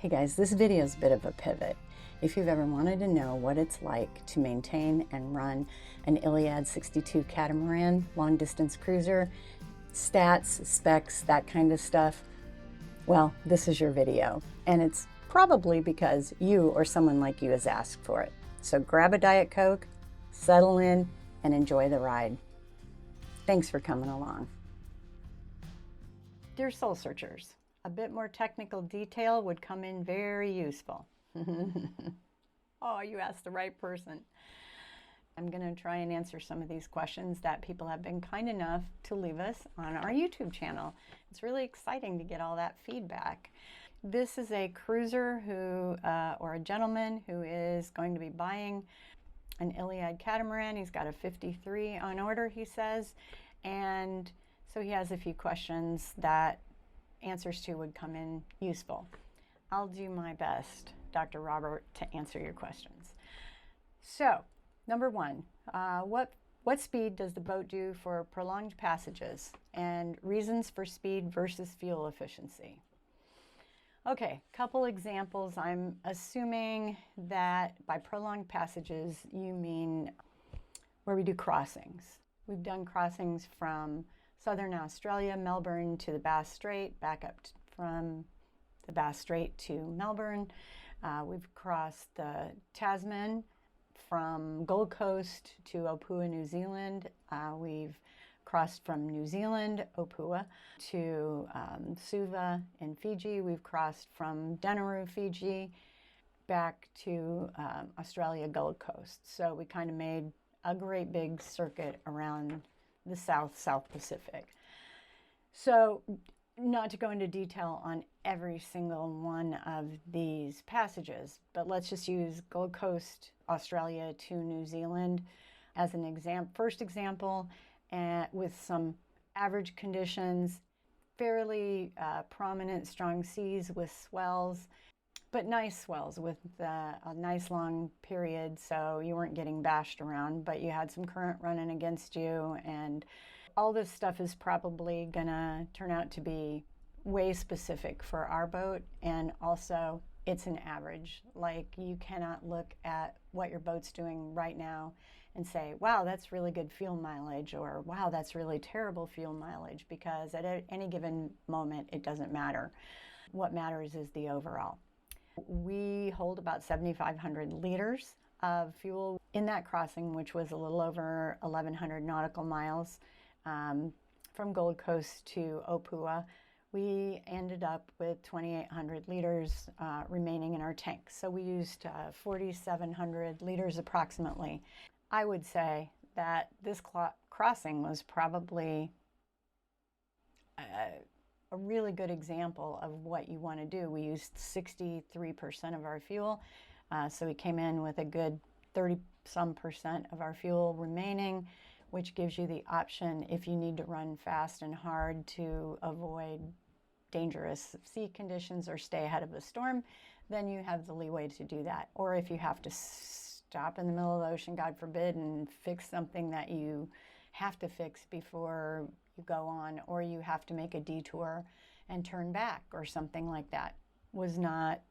Hey guys, this video is a bit of a pivot. If you've ever wanted to know what it's like to maintain and run an Iliad 62 catamaran, long distance cruiser, stats, specs, that kind of stuff, well, this is your video. And it's probably because you or someone like you has asked for it. So grab a Diet Coke, settle in, and enjoy the ride. Thanks for coming along. Dear Soul Searchers, a bit more technical detail would come in very useful. Oh, you asked the right person. I'm going to try and answer some of these questions that people have been kind enough to leave us on our YouTube channel. It's really exciting to get all that feedback. This is a cruiser who, or a gentleman who is going to be buying an Iliad catamaran. He's got a 53 on order, he says, and so he has a few questions that answers to would come in useful. I'll do my best, Dr. Robert, to answer your questions. So, number one, what speed does the boat do for prolonged passages, and reasons for speed versus fuel efficiency? Okay, couple examples. I'm assuming that by prolonged passages you mean where we do crossings. We've done crossings from southern Australia, Melbourne to the Bass Strait, back up from the Bass Strait to Melbourne. We've crossed the Tasman from Gold Coast to Opua, New Zealand. We've crossed from New Zealand, Opua, to Suva in Fiji. We've crossed from Denarau, Fiji, back to Australia, Gold Coast. So we kind of made a great big circuit around the South Pacific. So not to go into detail on every single one of these passages, but let's just use Gold Coast, Australia to New Zealand as an first example, with some average conditions, fairly prominent strong seas with swells, but nice swells with a nice long period, so you weren't getting bashed around, but you had some current running against you, and all this stuff is probably gonna turn out to be way specific for our boat, and also it's an average. Like, you cannot look at what your boat's doing right now and say, wow, that's really good fuel mileage, or wow, that's really terrible fuel mileage, because at any given moment it doesn't matter. What matters is the overall. We hold about 7,500 liters of fuel in that crossing, which was a little over 1,100 nautical miles from Gold Coast to Opua. We ended up with 2,800 liters remaining in our tank. So we used 4,700 liters approximately. I would say that this crossing was probably a really good example of what you want to do. We used 63% of our fuel, so we came in with a good 30-some% of our fuel remaining, which gives you the option, if you need to run fast and hard to avoid dangerous sea conditions or stay ahead of the storm, then you have the leeway to do that. Or if you have to stop in the middle of the ocean, God forbid, and fix something that you have to fix before you go on, or you have to make a detour and turn back or something like that, was not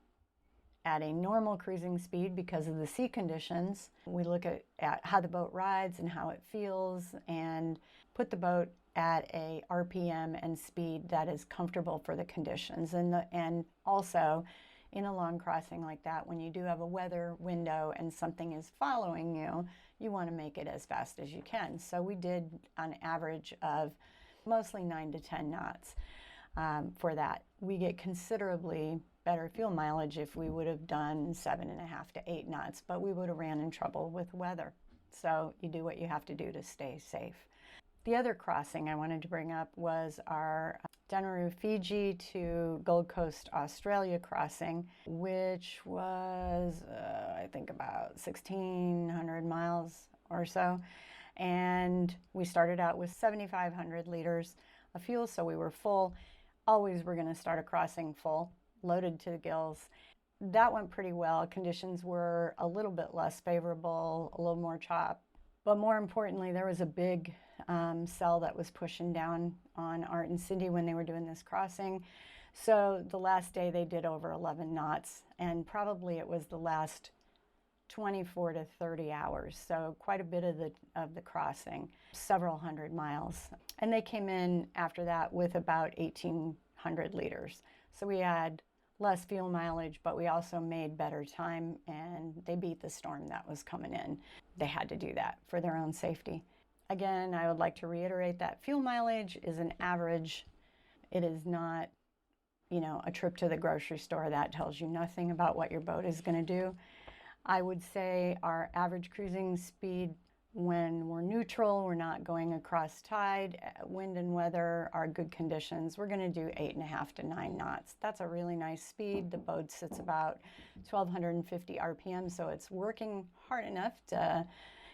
at a normal cruising speed because of the sea conditions. We look at how the boat rides and how it feels, and put the boat at a RPM and speed that is comfortable for the conditions. And also, in a long crossing like that, when you do have a weather window and something is following you, you want to make it as fast as you can. So we did an average of mostly 9 to 10 knots for that. We get considerably better fuel mileage if we would have done 7.5 to 8 knots, but we would have ran in trouble with weather. So you do what you have to do to stay safe. The other crossing I wanted to bring up was our Denarau, Fiji to Gold Coast, Australia crossing, which was, I think, about 1,600 miles or so. And we started out with 7,500 liters of fuel, so we were full. Always we're going to start a crossing full, loaded to the gills. That went pretty well. Conditions were a little bit less favorable, a little more chop. But more importantly, there was a big cell that was pushing down on Art and Cindy when they were doing this crossing. So the last day they did over 11 knots, and probably it was the last 24 to 30 hours. So quite a bit of the crossing, several hundred miles. And they came in after that with about 1,800 liters. So we had less fuel mileage, but we also made better time, and they beat the storm that was coming in. They had to do that for their own safety. Again, I would like to reiterate that fuel mileage is an average. It is not, you know, a trip to the grocery store. That tells you nothing about what your boat is going to do. I would say our average cruising speed when we're neutral, we're not going across tide, wind and weather are good conditions, we're going to do 8.5 to 9 knots. That's a really nice speed. The boat sits about 1,250 RPM, so it's working hard enough to,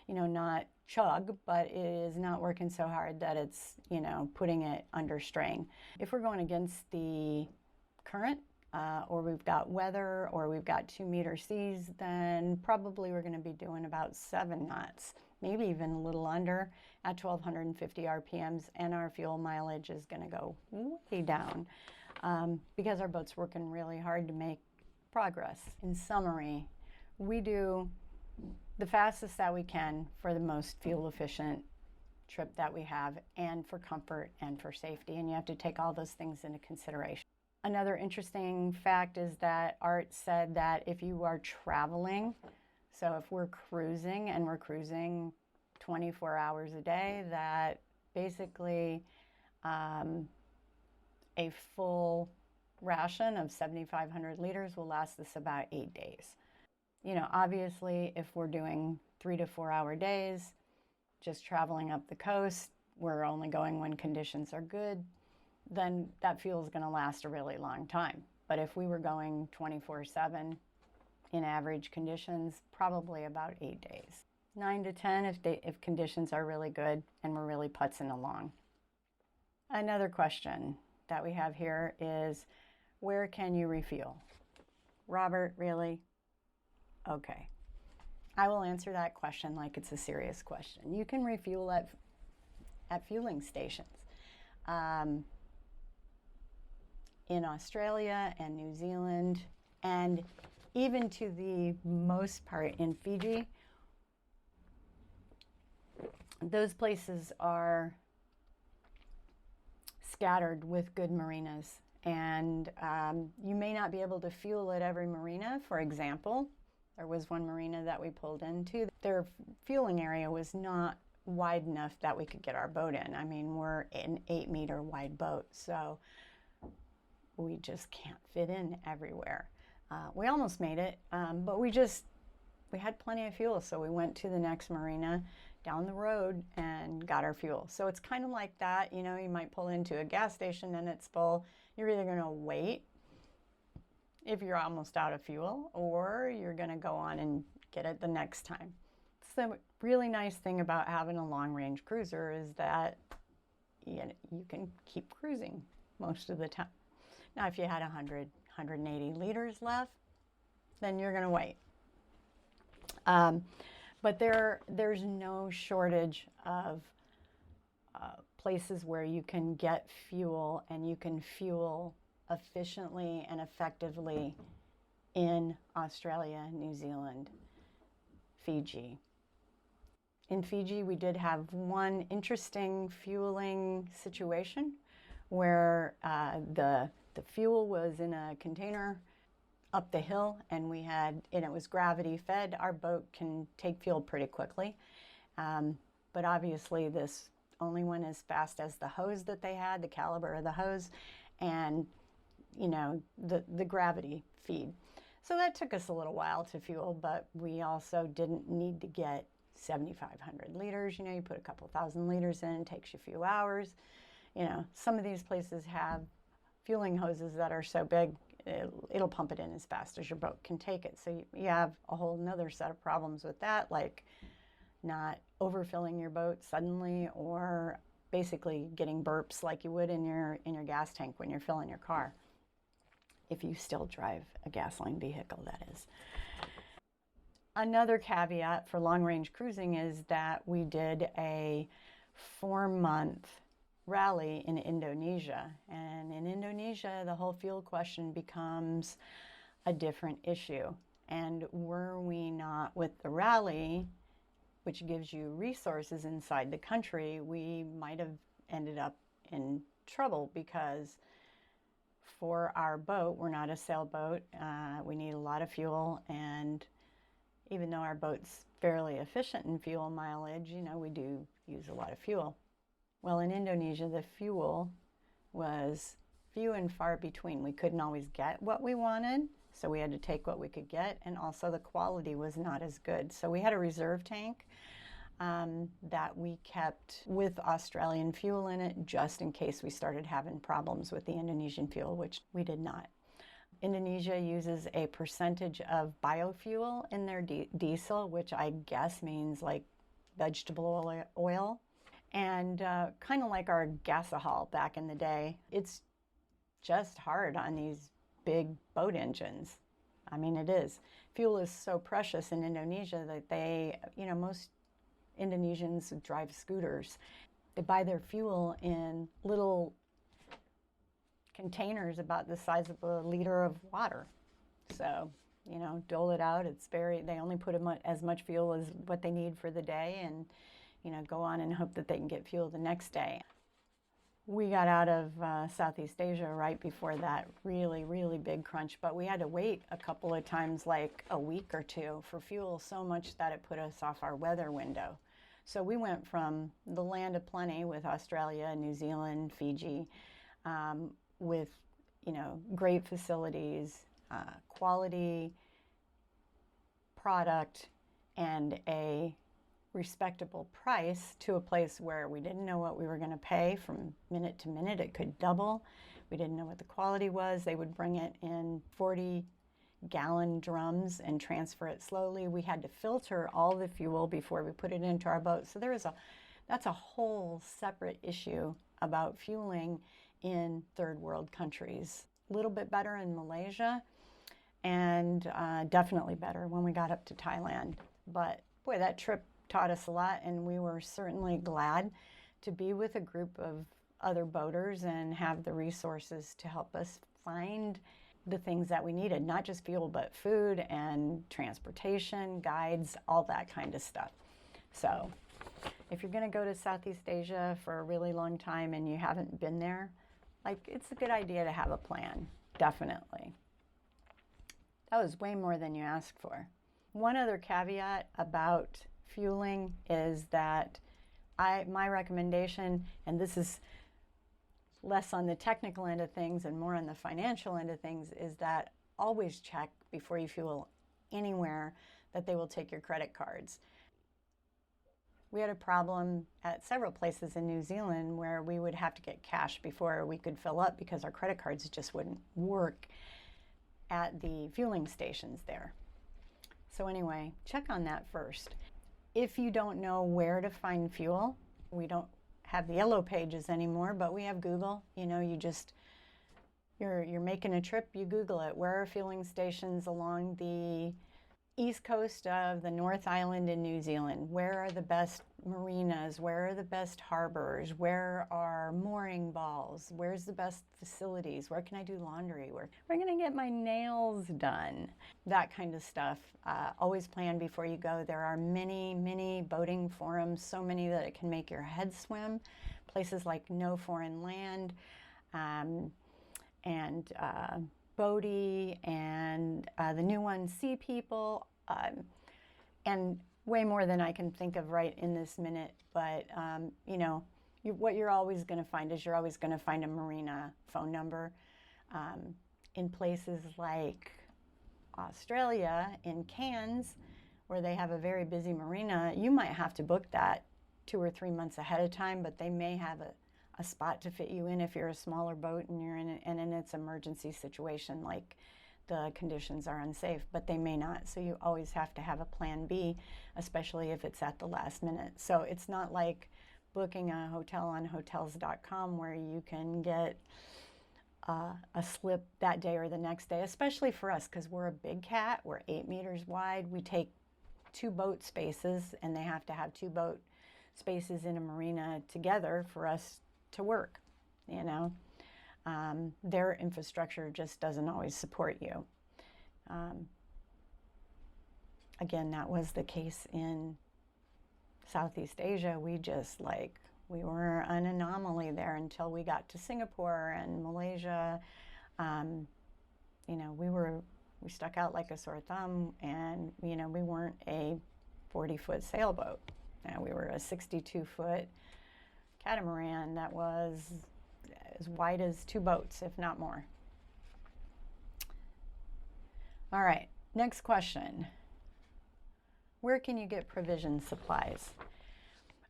you know, not chug, but it is not working so hard that it's, you know, putting it under strain. If we're going against the current, or we've got weather, or we've got 2-meter seas, then probably we're going to be doing about 7 knots, maybe even a little under at 1,250 RPMs, and our fuel mileage is going to go way down because our boat's working really hard to make progress. In summary, we do the fastest that we can for the most fuel efficient trip that we have, and for comfort and for safety, and you have to take all those things into consideration. Another interesting fact is that Art said that if you are traveling, so if we're cruising and we're cruising 24 hours a day, that basically a full ration of 7,500 liters will last us about 8 days. You know, obviously, if we're doing 3 to 4 hour days, just traveling up the coast, we're only going when conditions are good, then that fuel is going to last a really long time. But if we were going 24/7 in average conditions, probably about 8 days. 9 to 10 if conditions are really good and we're really putzing along. Another question that we have here is, where can you refuel? Robert, really? Okay. I will answer that question like it's a serious question. You can refuel at fueling stations. In Australia and New Zealand, and even to the most part in Fiji, those places are scattered with good marinas, and you may not be able to fuel at every marina. For example, there was one marina that we pulled into. Their fueling area was not wide enough that we could get our boat in. I mean, we're an 8-meter wide boat, so we just can't fit in everywhere. We almost made it, but we had plenty of fuel, so we went to the next marina down the road and got our fuel. So it's kind of like that, you know, you might pull into a gas station and it's full. You're either going to wait if you're almost out of fuel, or you're going to go on and get it the next time. So the really nice thing about having a long-range cruiser is that you can keep cruising most of the time. Now, if you had 100, 180 liters left, then you're going to wait. But there's no shortage of places where you can get fuel, and you can fuel efficiently and effectively in Australia, New Zealand, Fiji. In Fiji, we did have one interesting fueling situation where the fuel was in a container up the hill, and it was gravity fed. Our boat can take fuel pretty quickly, but obviously this only went as fast as the hose that they had, the caliber of the hose, and you know, the gravity feed. So that took us a little while to fuel, but we also didn't need to get 7,500 liters. You know, you put a couple thousand liters in, it takes you a few hours. You know, some of these places have fueling hoses that are so big, it'll pump it in as fast as your boat can take it. So you have a whole nother set of problems with that, like not overfilling your boat suddenly, or basically getting burps like you would in your gas tank when you're filling your car. If you still drive a gasoline vehicle, that is. Another caveat for long-range cruising is that we did a 4-month rally in Indonesia. And in Indonesia, the whole fuel question becomes a different issue. And were we not with the rally, which gives you resources inside the country, we might have ended up in trouble, because for our boat, we're not a sailboat, we need a lot of fuel, and even though our boat's fairly efficient in fuel mileage, you know, we do use a lot of fuel. Well, in Indonesia, the fuel was few and far between. We couldn't always get what we wanted, so we had to take what we could get, and also the quality was not as good. So we had a reserve tank that we kept with Australian fuel in it, just in case we started having problems with the Indonesian fuel, which we did not. Indonesia uses a percentage of biofuel in their diesel, which I guess means like vegetable oil. And kind of like our gasohol back in the day, it's just hard on these big boat engines. I mean, it is. Fuel is so precious in Indonesia that they, you know, most Indonesians drive scooters. They buy their fuel in little containers about the size of a liter of water. So, you know, dole it out. They only put as much fuel as what they need for the day, and, you know, go on and hope that they can get fuel the next day. We got out of Southeast Asia right before that really, really big crunch, but we had to wait a couple of times, like a week or two, for fuel, so much that it put us off our weather window. So we went from the land of plenty with Australia, New Zealand, Fiji, with, you know, great facilities, quality product, and a respectable price, to a place where we didn't know what we were going to pay from minute to minute. It could double. We didn't know what the quality was. They would bring it in 40-gallon drums and transfer it slowly. We had to filter all the fuel before we put it into our boat. So that's a whole separate issue about fueling in third world countries. A little bit better in Malaysia, and definitely better when we got up to Thailand. But boy, that trip taught us a lot, and we were certainly glad to be with a group of other boaters and have the resources to help us find the things that we needed, not just fuel, but food and transportation, guides, all that kind of stuff. So if you're going to go to Southeast Asia for a really long time and you haven't been there, like, it's a good idea to have a plan, definitely. That was way more than you asked for. One other caveat about fueling is that my recommendation, and this is less on the technical end of things and more on the financial end of things, is that always check before you fuel anywhere that they will take your credit cards. We had a problem at several places in New Zealand where we would have to get cash before we could fill up, because our credit cards just wouldn't work at the fueling stations there. So anyway, check on that first. If you don't know where to find fuel, we don't have the yellow pages anymore, but we have Google. You know, you're making a trip, you Google it. Where are fueling stations along the east coast of the North Island in New Zealand? Where are the best marinas? Where are the best harbors? Where are mooring balls? Where's the best facilities? Where can I do laundry? Where am I going to get my nails done? That kind of stuff. Always plan before you go. There are many, many boating forums, so many that it can make your head swim. Places like No Foreign Land, and Bodie, and the new one, Sea People, and way more than I can think of right in this minute. But you know, what you're always going to find is you're always going to find a marina phone number. In places like Australia, in Cairns, where they have a very busy marina, you might have to book that 2 or 3 months ahead of time, but they may have a spot to fit you in if you're a smaller boat and you're in its emergency situation, like the conditions are unsafe, but they may not. So you always have to have a plan B, especially if it's at the last minute. So it's not like booking a hotel on hotels.com where you can get a slip that day or the next day, especially for us, because we're a big cat. We're 8 meters wide. We take 2 boat spaces, and they have to have 2 boat spaces in a marina together for us to work, you know. Their infrastructure just doesn't always support you. Again, that was the case in Southeast Asia. We were an anomaly there until we got to Singapore and Malaysia. You know, we stuck out like a sore thumb, and, you know, we weren't a 40-foot sailboat. We were a 62-foot catamaran that was as wide as 2 boats, if not more. All right, next question. Where can you get provision supplies?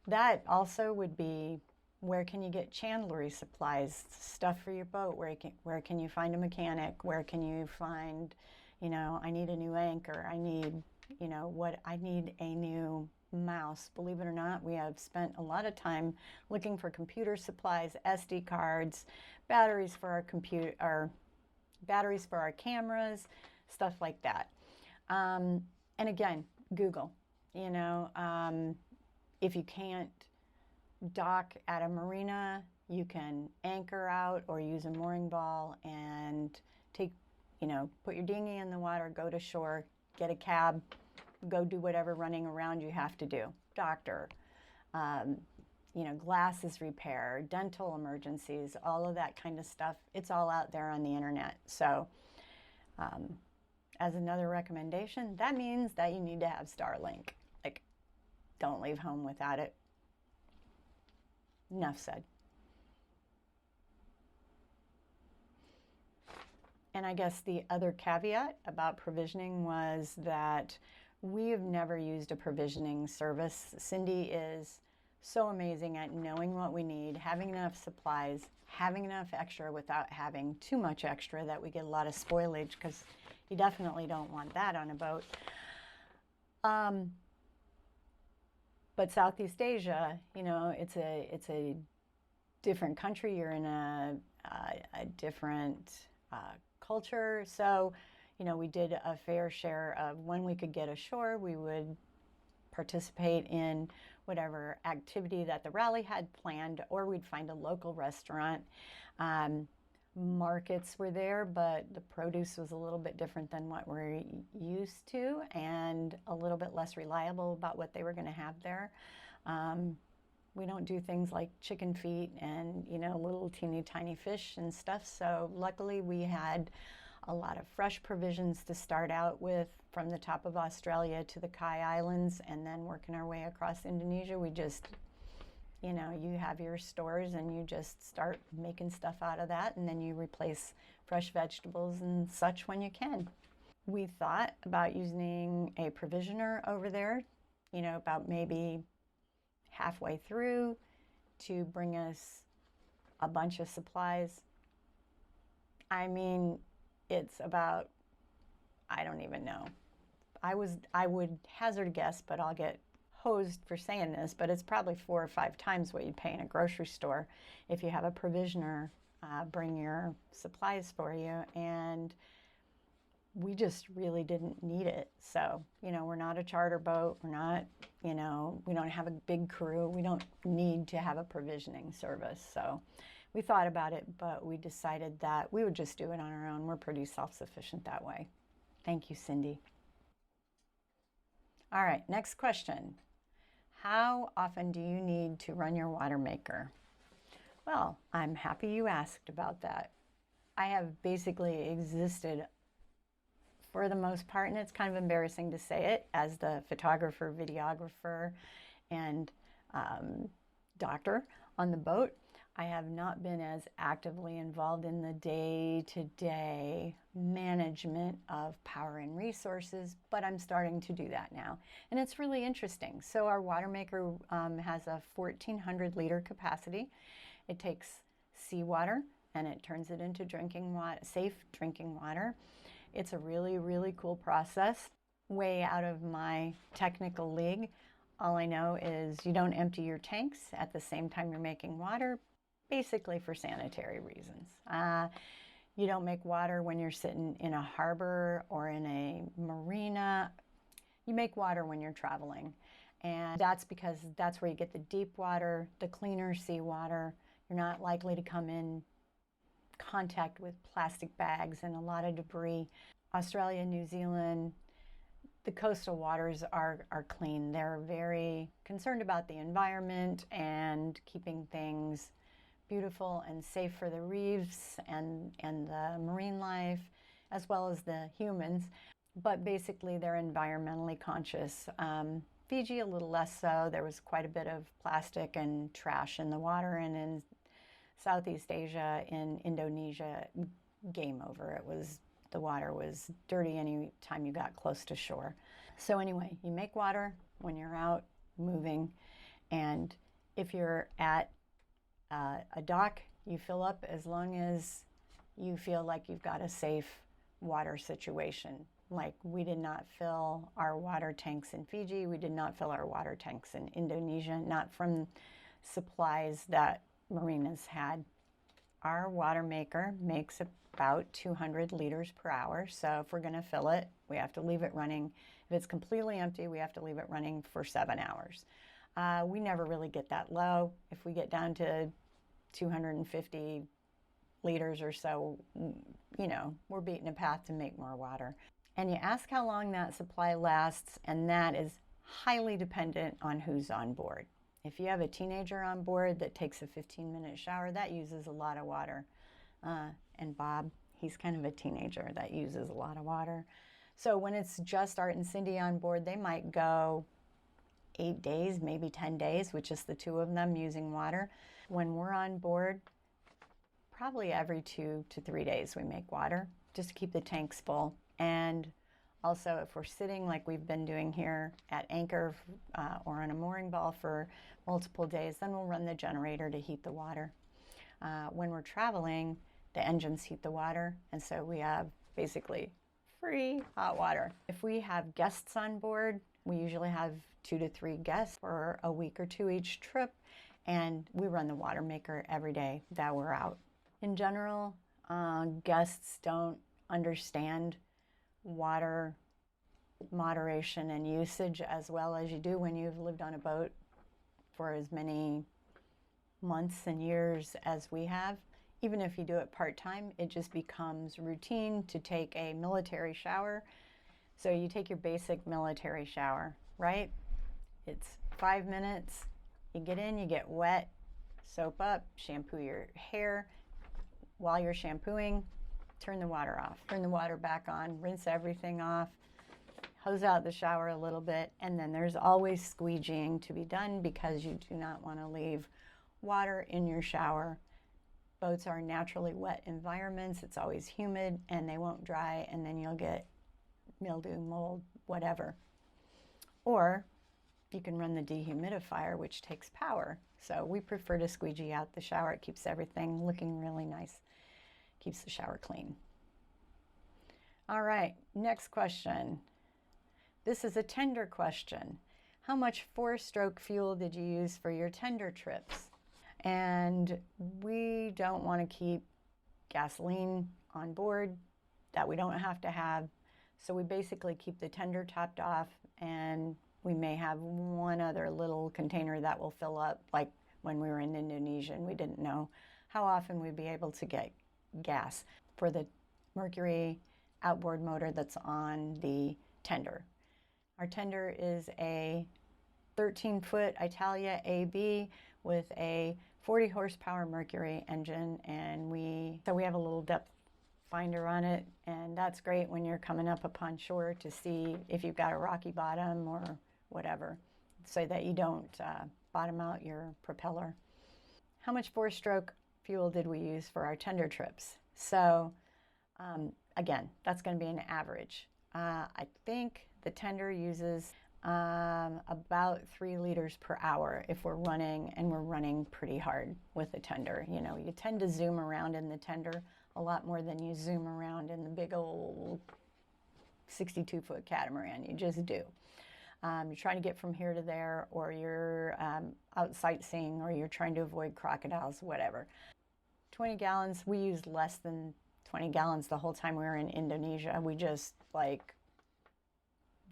That also would be, where can you get chandlery supplies, stuff for your boat? Where can you find a mechanic? Where can you find, you know, I need a new anchor. I need, you know, I need a new mouse. Believe it or not, we have spent a lot of time looking for computer supplies, SD cards, batteries for our batteries for our cameras, stuff like that. And again, Google. You know, if you can't dock at a marina, you can anchor out or use a mooring ball and put your dinghy in the water, go to shore, get a cab, go do whatever running around you have to do. Doctor, glasses repair, dental emergencies, all of that kind of stuff. It's all out there on the internet. So as another recommendation, that means that you need to have Starlink. Like, don't leave home without it. Enough said. And I guess the other caveat about provisioning was that we have never used a provisioning service. Cindy is so amazing at knowing what we need, having enough supplies, having enough extra without having too much extra that we get a lot of spoilage, because you definitely don't want that on a boat. But Southeast Asia, you know, it's a different country. You're in a different culture. So, you know, we did a fair share of when we could get ashore, we would participate in whatever activity that the rally had planned, or we'd find a local restaurant. Markets were there, but the produce was a little bit different than what we're used to, and a little bit less reliable about what they were going to have there. We don't do things like chicken feet and, you know, little teeny tiny fish and stuff. So luckily we had a lot of fresh provisions to start out with, from the top of Australia to the Kai Islands, and then working our way across Indonesia. We just, you know, you have your stores and you just start making stuff out of that, and then you replace fresh vegetables and such when you can. We thought about using a provisioner over there, you know, about maybe halfway through, to bring us a bunch of supplies. I mean, it's about, I don't even know. I would hazard a guess, but I'll get hosed for saying this, but it's probably 4 or 5 times what you'd pay in a grocery store if you have a provisioner bring your supplies for you. And we just really didn't need it. So, you know, we're not a charter boat. We're not, you know, we don't have a big crew. We don't need to have a provisioning service. So we thought about it, but we decided that we would just do it on our own. We're pretty self-sufficient that way. Thank you, Cindy. All right, next question. How often do you need to run your Watermaker? Well, I'm happy you asked about that. I have basically existed, for the most part, and it's kind of embarrassing to say it, as the photographer, videographer, and doctor on the boat. I have not been as actively involved in the day-to-day management of power and resources, but I'm starting to do that now. And it's really interesting. So our Watermaker has a 1,400 liter capacity. It takes seawater and it turns it into drinking water, safe drinking water. It's a really, really cool process. Way out of my technical league. All I know is you don't empty your tanks at the same time you're making water, basically for sanitary reasons. You don't make water when you're sitting in a harbor or in a marina. You make water when you're traveling. And that's because that's where you get the deep water, the cleaner seawater. You're not likely to come in contact with plastic bags and a lot of debris. Australia, New Zealand, the coastal waters are clean. They're very concerned about the environment and keeping things beautiful and safe for the reefs and the marine life, as well as the humans. But basically, they're environmentally conscious. Fiji, a little less so. There was quite a bit of plastic and trash in the water, and in Southeast Asia, in Indonesia, game over. The water was dirty any time you got close to shore. So anyway, you make water when you're out moving, and if you're at a dock, you fill up as long as you feel like you've got a safe water situation. Like, we did not fill our water tanks in Fiji, we did not fill our water tanks in Indonesia, not from supplies that marinas had. Our Watermaker makes about 200 liters per hour, so if we're going to fill it, we have to leave it running. If it's completely empty, we have to leave it running for 7 hours. We never really get that low. If we get down to 250 liters or so, you know, we're beating a path to make more water. And you ask how long that supply lasts, and that is highly dependent on who's on board. If you have a teenager on board that takes a 15-minute shower, that uses a lot of water. And Bob, he's kind of a teenager that uses a lot of water. So when it's just Art and Cindy on board, they might go 8 days, maybe 10 days, with just the two of them using water. When we're on board, probably every 2 to 3 days we make water, just to keep the tanks full. And also, if we're sitting like we've been doing here at anchor or on a mooring ball for multiple days, then we'll run the generator to heat the water. When we're traveling, the engines heat the water, and so we have basically free hot water. If we have guests on board, we usually have 2 to 3 guests for a week or two each trip, and we run the Watermaker every day that we're out. In general, guests don't understand water moderation and usage as well as you do when you've lived on a boat for as many months and years as we have. Even if you do it part-time, it just becomes routine to take a military shower. So you take your basic military shower, right? It's 5 minutes, you get in, you get wet, soap up, shampoo your hair. While you're shampooing, turn the water off, turn the water back on, rinse everything off, hose out the shower a little bit, and then there's always squeegeeing to be done because you do not want to leave water in your shower. Boats are naturally wet environments. It's always humid, and they won't dry, and then you'll get mildew, mold, whatever. Or you can run the dehumidifier, which takes power. So we prefer to squeegee out the shower. It keeps everything looking really nice, keeps the shower clean. All right, next question. This is a tender question. How much 4-stroke fuel did you use for your tender trips? And we don't want to keep gasoline on board that we don't have to have. So we basically keep the tender topped off, and we may have one other little container that will fill up. Like when we were in Indonesia and we didn't know how often we'd be able to get gas for the Mercury outboard motor that's on the tender. Our tender is a 13-foot Italia AB with a 40 horsepower Mercury engine, and we have a little depth finder on it, and that's great when you're coming up upon shore to see if you've got a rocky bottom or whatever, so that you don't bottom out your propeller. How much 4-stroke fuel did we use for our tender trips? So again, that's going to be an average. I think the tender uses about 3 liters per hour if we're running, and we're running pretty hard with the tender. You know, you tend to zoom around in the tender a lot more than you zoom around in the big old 62-foot catamaran. You just do. You're trying to get from here to there, or you're out sightseeing, or you're trying to avoid crocodiles, whatever. 20 gallons, we used less than 20 gallons the whole time we were in Indonesia. We just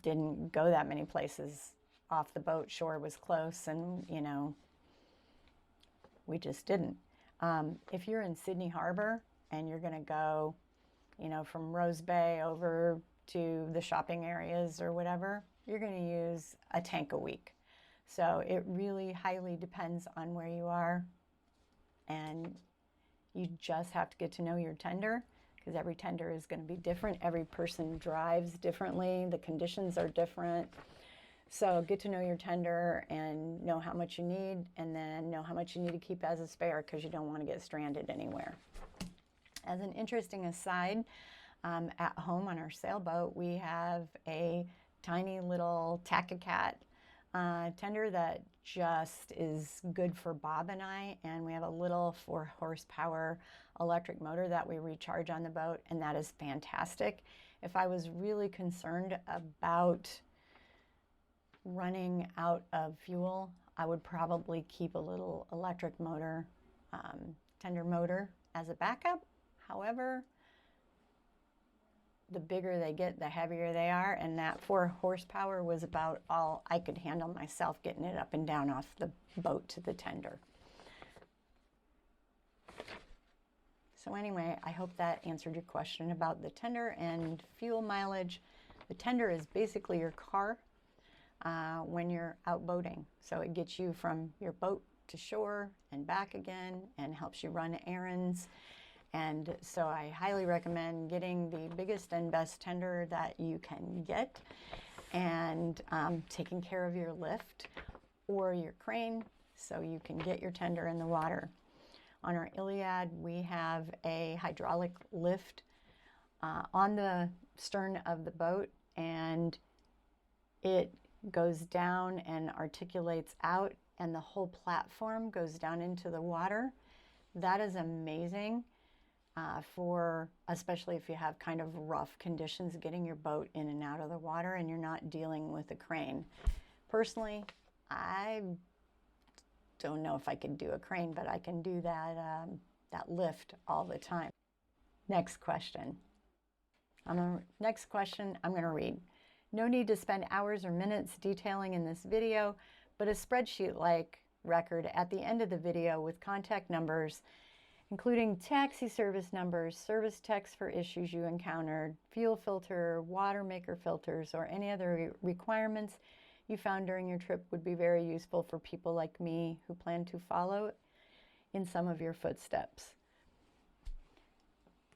didn't go that many places off the boat. Shore was close, and you know, we just didn't. If you're in Sydney Harbor and you're going to go, you know, from Rose Bay over to the shopping areas or whatever, you're going to use a tank a week. So it really highly depends on where you are, and you just have to get to know your tender, because every tender is going to be different. Every person drives differently. The conditions are different. So get to know your tender and know how much you need, and then know how much you need to keep as a spare, because you don't want to get stranded anywhere. As an interesting aside, at home on our sailboat, we have a tiny little Takacat tender that just is good for Bob and I, and we have a little 4 horsepower electric motor that we recharge on the boat, and that is fantastic. If I was really concerned about running out of fuel, I would probably keep a little electric motor, tender motor, as a backup. However, the bigger they get, the heavier they are, and that 4 horsepower was about all I could handle myself, getting it up and down off the boat to the tender. So anyway, I hope that answered your question about the tender and fuel mileage. The tender is basically your car when you're out boating. So it gets you from your boat to shore and back again, and helps you run errands. And so I highly recommend getting the biggest and best tender that you can get, and taking care of your lift or your crane so you can get your tender in the water. On our Iliad, we have a hydraulic lift on the stern of the boat, and it goes down and articulates out, and the whole platform goes down into the water. That is amazing. For especially if you have kind of rough conditions getting your boat in and out of the water and you're not dealing with a crane. Personally, I don't know if I could do a crane, but I can do that lift all the time. Next question. Next question I'm going to read. No need to spend hours or minutes detailing in this video, but a spreadsheet-like record at the end of the video with contact numbers, including taxi service numbers, service techs for issues you encountered, fuel filter, Watermaker filters, or any other requirements you found during your trip, would be very useful for people like me who plan to follow in some of your footsteps.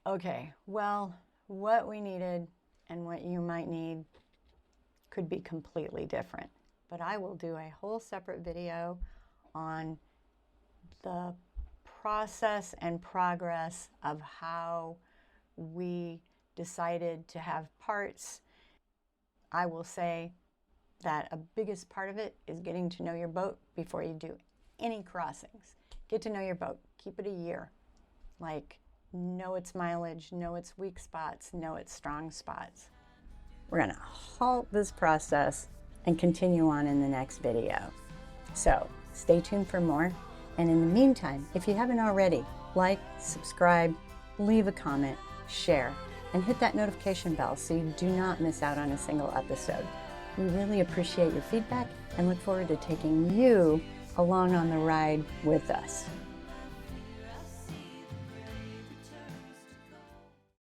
Okay, well, what we needed and what you might need could be completely different, but I will do a whole separate video on the process and progress of how we decided to have parts. I will say that a biggest part of it is getting to know your boat before you do any crossings. Get to know your boat. Keep it a year. Like, know its mileage, know its weak spots, know its strong spots. We're going to halt this process and continue on in the next video. So stay tuned for more. And in the meantime, if you haven't already, like, subscribe, leave a comment, share, and hit that notification bell so you do not miss out on a single episode. We really appreciate your feedback and look forward to taking you along on the ride with us.